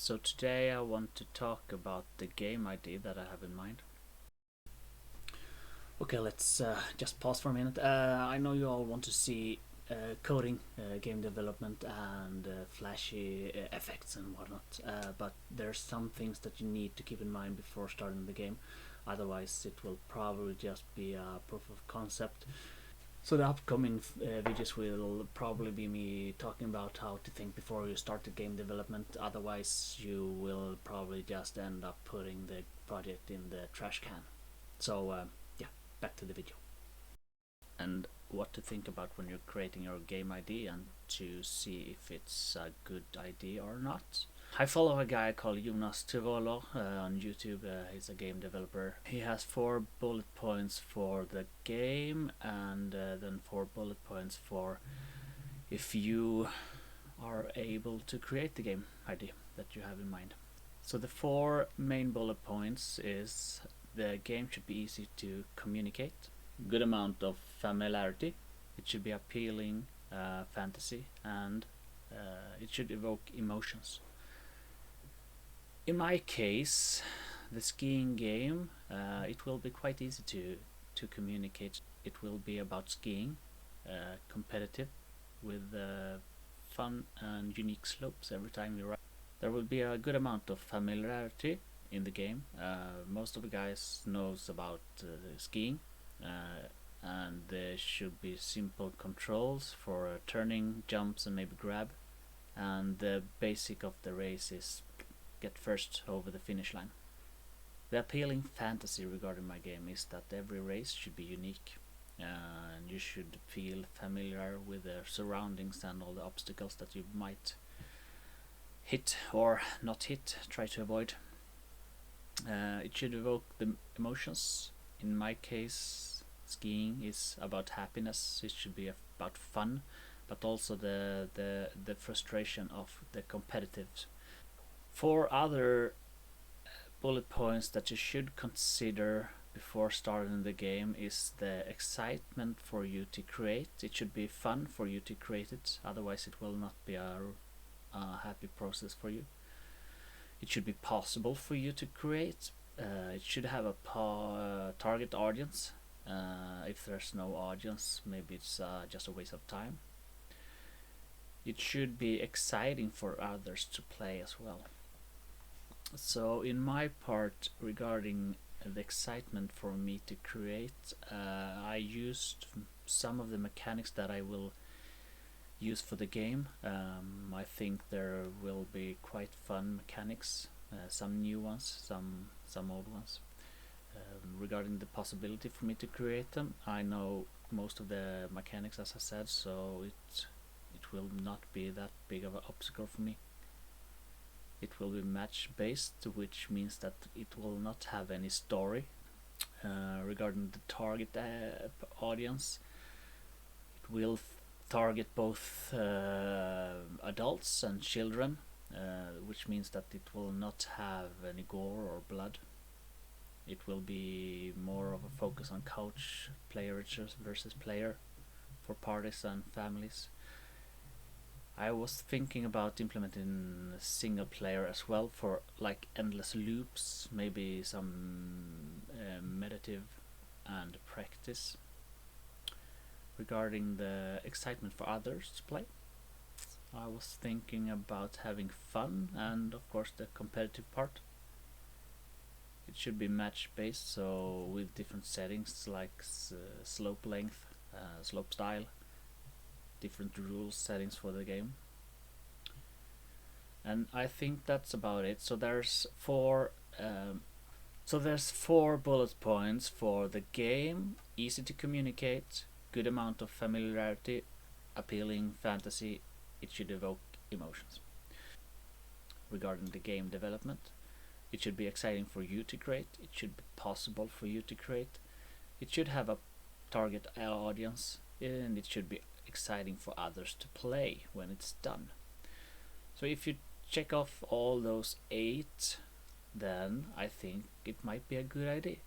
So today I want to talk about the game idea that I have in mind. Okay, let's just pause for a minute. I know you all want to see coding, game development, and flashy effects and whatnot, but there's some things that you need to keep in mind before starting the game. Otherwise, it will probably just be a proof of concept. So the upcoming videos will probably be me talking about how to think before you start the game development. Otherwise, you will probably just end up putting the project in the trash can. So yeah, back to the video. And what to think about when you're creating your game idea and to see if it's a good idea or not. I follow a guy called Jonas Tivolo on YouTube. He's a game developer. He has 4 bullet points for the game and then 4 bullet points for if you are able to create the game idea that you have in mind. So the 4 main bullet points is the game should be easy to communicate, good amount of familiarity, it should be appealing fantasy, and it should evoke emotions. In my case, the skiing game, it will be quite easy to communicate. It will be about skiing, competitive, with fun and unique slopes every time you ride. There will be a good amount of familiarity in the game. Most of the guys knows about skiing, and there should be simple controls for turning, jumps, and maybe grab. And the basic of the race is get first over the finish line. The appealing fantasy regarding my game is that every race should be unique, and you should feel familiar with the surroundings and all the obstacles that you might hit or not hit, try to avoid. It should evoke the emotions. In my case, skiing is about happiness. It should be about fun, but also the frustration of the competitive. 4 other bullet points that you should consider before starting the game is the excitement for you to create. It should be fun for you to create it, otherwise it will not be a happy process for you. It should be possible for you to create. It should have a target audience. If there's no audience, maybe it's just a waste of time. It should be exciting for others to play as well. So in my part regarding the excitement for me to create, I used some of the mechanics that I will use for the game. I think there will be quite fun mechanics, some new ones, some old ones. Regarding the possibility for me to create them, I know most of the mechanics, as I said, so it will not be that big of an obstacle for me. It will be match based, which means that it will not have any story. Regarding the target audience, it will target both adults and children, which means that it will not have any gore or blood. It will be more of a focus on couch player versus player for parties and families. I was thinking about implementing single player as well for like endless loops, maybe some meditative and practice. Regarding the excitement for others to play, I was thinking about having fun and of course the competitive part. It should be match based, so with different settings like slope length, slope style, different rules settings for the game. And I think that's about it. So there's 4 bullet points for the game: easy to communicate, good amount of familiarity, appealing fantasy, it should evoke emotions. Regarding the game development, it should be exciting for you to create, it should be possible for you to create, it should have a target audience, and it should be exciting for others to play when it's done. So if you check off all those 8, then I think it might be a good idea.